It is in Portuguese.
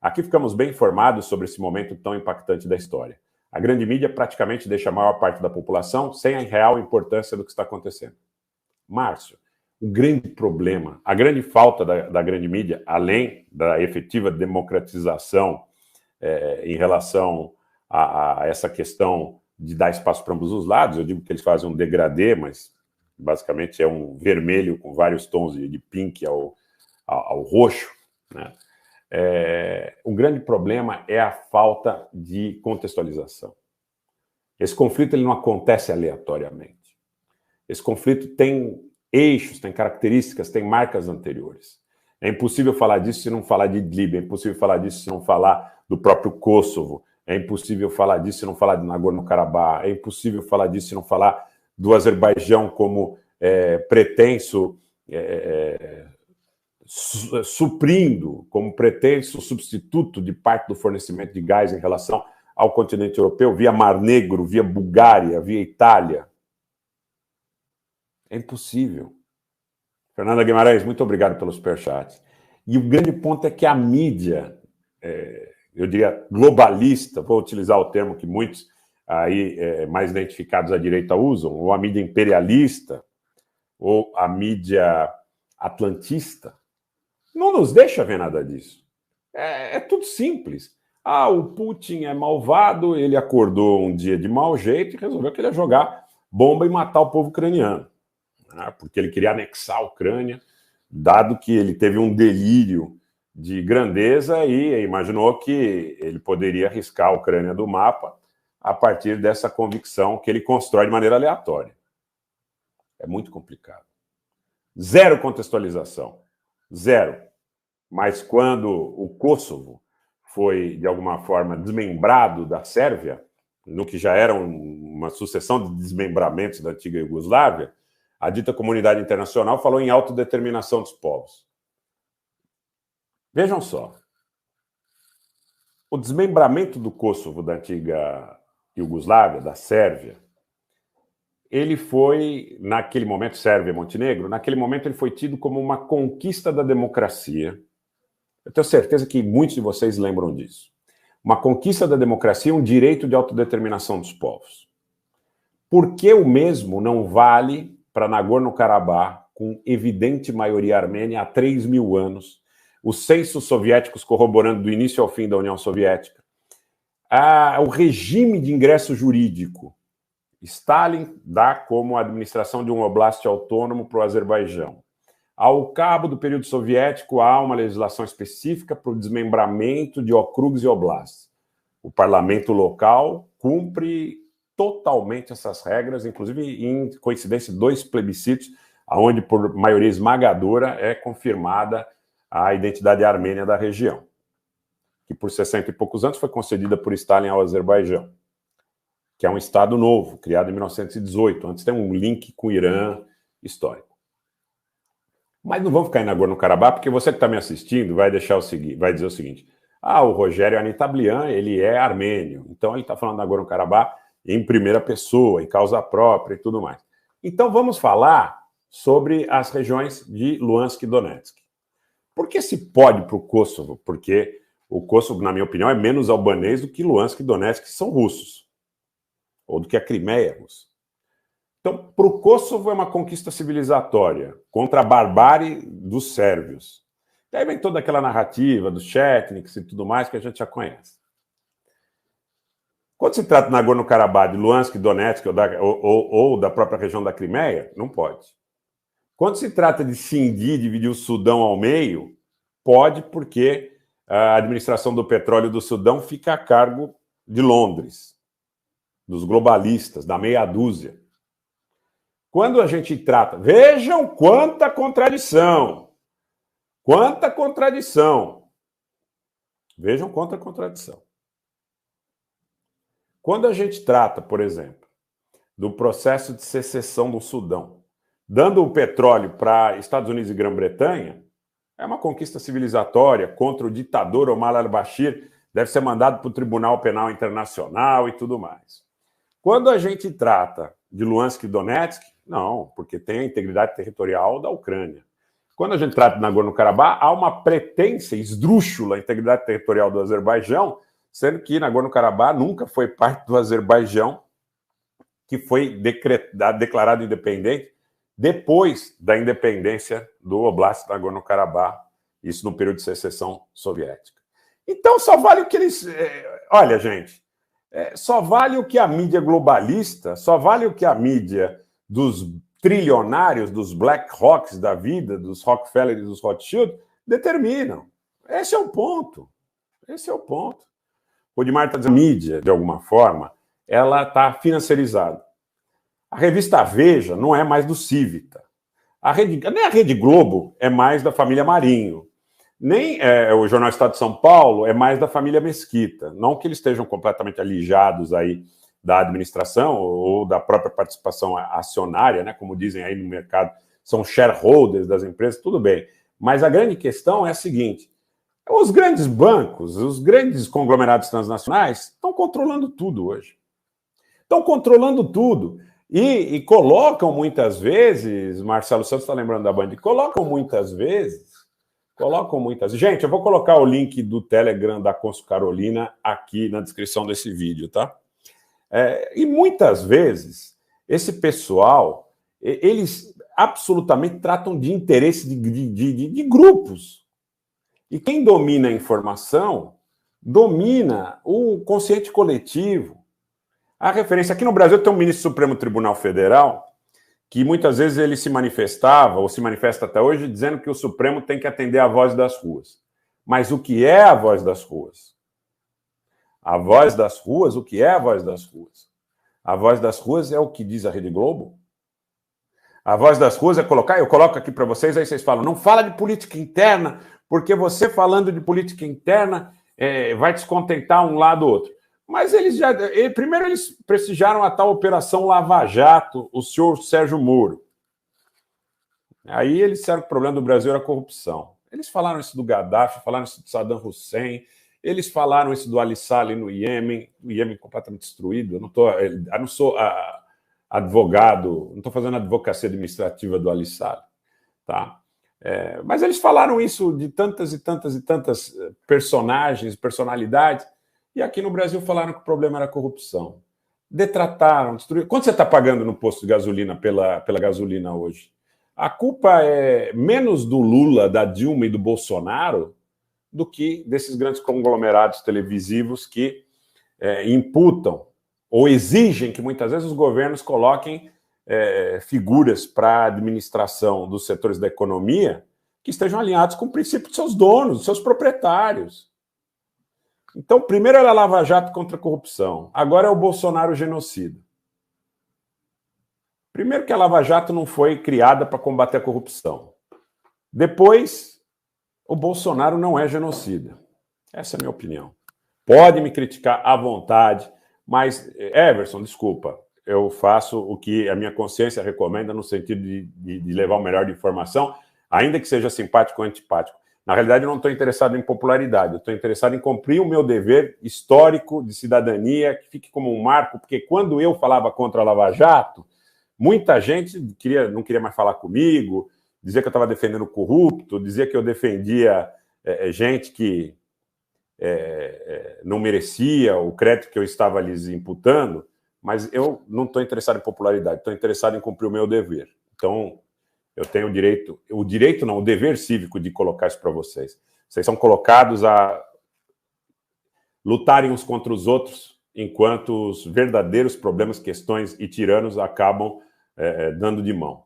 Aqui ficamos bem informados sobre esse momento tão impactante da história. A grande mídia praticamente deixa a maior parte da população sem a real importância do que está acontecendo. Márcio, o grande problema, a grande falta da grande mídia, além da efetiva democratização em relação a essa questão de dar espaço para ambos os lados, eu digo que eles fazem um degradê, mas basicamente é um vermelho com vários tons de pink ao roxo, né? O grande problema é a falta de contextualização. Esse conflito ele não acontece aleatoriamente. Esse conflito tem eixos, tem características, tem marcas anteriores. É impossível falar disso se não falar de Idlib, é impossível falar disso se não falar do próprio Kosovo, é impossível falar disso se não falar de Nagorno-Karabakh, é impossível falar disso se não falar do Azerbaijão como pretenso, suprindo, como pretenso substituto de parte do fornecimento de gás em relação ao continente europeu, via Mar Negro, via Bulgária, via Itália. É impossível. Fernanda Guimarães, muito obrigado pelos superchats. E o grande ponto é que a mídia, eu diria globalista, vou utilizar o termo que muitos aí mais identificados à direita usam, ou a mídia imperialista, ou a mídia atlantista, não nos deixa ver nada disso. É tudo simples. O Putin é malvado, ele acordou um dia de mau jeito e resolveu que ele ia jogar bomba e matar o povo ucraniano, né? Porque ele queria anexar a Ucrânia, dado que ele teve um delírio de grandeza e imaginou que ele poderia arriscar a Ucrânia do mapa a partir dessa convicção que ele constrói de maneira aleatória. É muito complicado. Zero contextualização. Zero. Mas quando o Kosovo foi, de alguma forma, desmembrado da Sérvia, no que já era uma sucessão de desmembramentos da antiga Iugoslávia, a dita comunidade internacional falou em autodeterminação dos povos. Vejam só. O desmembramento do Kosovo da antiga Iugoslávia, da Sérvia, ele foi, naquele momento, Sérvia e Montenegro, naquele momento ele foi tido como uma conquista da democracia. Eu tenho certeza que muitos de vocês lembram disso. Uma conquista da democracia, um direito de autodeterminação dos povos. Por que o mesmo não vale para Nagorno-Karabakh, com evidente maioria armênia há 3.000 anos, os censos soviéticos corroborando do início ao fim da União Soviética, o regime de ingresso jurídico? Stalin dá como administração de um oblast autônomo para o Azerbaijão. Ao cabo do período soviético, há uma legislação específica para o desmembramento de okrugs e oblasts. O parlamento local cumpre totalmente essas regras, inclusive em coincidência 2 plebiscitos, onde por maioria esmagadora é confirmada a identidade armênia da região, que por 60 e poucos anos foi concedida por Stalin ao Azerbaijão, que é um estado novo, criado em 1918. Antes tem um link com o Irã histórico. Mas não vamos ficar em Nagorno-Karabakh, porque você que está me assistindo vai dizer o seguinte: o Rogério Anitablian, ele é armênio, então ele está falando de Nagorno-Karabakh em primeira pessoa, em causa própria e tudo mais. Então vamos falar sobre as regiões de Luhansk e Donetsk. Por que se pode para o Kosovo? Porque o Kosovo, na minha opinião, é menos albanês do que Luhansk e Donetsk, que são russos, ou do que a Crimeia russa. Então, para o Kosovo é uma conquista civilizatória contra a barbárie dos sérvios. E aí vem toda aquela narrativa dos chetniks e tudo mais que a gente já conhece. Quando se trata de Nagorno-Karabakh, de Luhansk, Donetsk ou da própria região da Crimeia, não pode. Quando se trata de cindir, dividir o Sudão ao meio, pode, porque a administração do petróleo do Sudão fica a cargo de Londres, dos globalistas, da meia dúzia. Quando a gente trata... Vejam quanta contradição! Quanta contradição! Vejam quanta contradição. Quando a gente trata, por exemplo, do processo de secessão do Sudão, dando o petróleo para Estados Unidos e Grã-Bretanha, é uma conquista civilizatória contra o ditador Omar al-Bashir, deve ser mandado para o Tribunal Penal Internacional e tudo mais. Quando a gente trata de Luhansk e Donetsk, não, porque tem a integridade territorial da Ucrânia. quando a gente trata de Nagorno-Karabakh, há uma pretensa, esdrúxula integridade territorial do Azerbaijão, sendo que Nagorno-Karabakh nunca foi parte do Azerbaijão, que foi declarado independente depois da independência do Oblast de Nagorno-Karabakh, isso no período de secessão soviética. Então, só vale o que eles... Olha, gente, só vale o que a mídia globalista, só vale o que a mídia dos trilionários, dos Black Rocks da vida, dos Rockefeller e dos Rothschild, determinam. Esse é o ponto. Esse é o ponto. O Odmar está dizendo que a mídia, de alguma forma, ela está financiarizada. A revista Veja não é mais do Cívica. Nem a Rede Globo é mais da família Marinho. Nem o Jornal Estado de São Paulo é mais da família Mesquita. Não que eles estejam completamente alijados aí da administração ou da própria participação acionária, né, como dizem aí no mercado, são shareholders das empresas, tudo bem. Mas a grande questão é a seguinte: os grandes bancos, os grandes conglomerados transnacionais estão controlando tudo hoje. Estão controlando tudo. E colocam muitas vezes, Marcelo Santos está lembrando da Band, colocam muitas vezes. Gente, eu vou colocar o link do Telegram da Consul Carolina aqui na descrição desse vídeo, tá? E muitas vezes, esse pessoal, eles absolutamente tratam de interesse de grupos. E quem domina a informação, domina o consciente coletivo. A referência, aqui no Brasil tem um ministro do Supremo Tribunal Federal que muitas vezes ele se manifestava, ou se manifesta até hoje, dizendo que o Supremo tem que atender à voz das ruas. Mas o que é a voz das ruas? A voz das ruas, o que é a voz das ruas? A voz das ruas é o que diz a Rede Globo? A voz das ruas é colocar, eu coloco aqui para vocês, aí vocês falam, não fala de política interna, porque você falando de política interna vai descontentar um lado ou outro. Mas primeiro eles prestigiaram a tal Operação Lava Jato, o senhor Sérgio Moro. Aí eles disseram que o problema do Brasil era a corrupção. Eles falaram isso do Gaddafi, falaram isso do Saddam Hussein, eles falaram isso do Ali Saleh no Iêmen, o Iêmen completamente destruído. Eu não sou advogado, não estou fazendo advocacia administrativa do Ali Saleh, tá? Mas eles falaram isso de tantas e tantas e tantas personalidades, e aqui no Brasil falaram que o problema era a corrupção. Detrataram, destruíram. Quanto você está pagando no posto de gasolina pela gasolina hoje? A culpa é menos do Lula, da Dilma e do Bolsonaro do que desses grandes conglomerados televisivos que imputam ou exigem que muitas vezes os governos coloquem figuras para a administração dos setores da economia que estejam alinhados com o princípio de seus donos, de seus proprietários. Então, primeiro era a Lava Jato contra a corrupção, agora é o Bolsonaro genocida. Primeiro que a Lava Jato não foi criada para combater a corrupção. Depois, o Bolsonaro não é genocida. Essa é a minha opinião. Pode me criticar à vontade, mas, Everson, desculpa, eu faço o que a minha consciência recomenda no sentido de levar o melhor de informação, ainda que seja simpático ou antipático. Na realidade, eu não estou interessado em popularidade, eu estou interessado em cumprir o meu dever histórico de cidadania, que fique como um marco, porque quando eu falava contra a Lava Jato, muita gente não queria mais falar comigo, dizia que eu estava defendendo o corrupto, dizia que eu defendia gente que não merecia o crédito que eu estava lhes imputando, mas eu não estou interessado em popularidade, estou interessado em cumprir o meu dever. Então, eu tenho o dever cívico de colocar isso para vocês. Vocês são colocados a lutarem uns contra os outros, enquanto os verdadeiros problemas, questões e tiranos acabam dando de mão.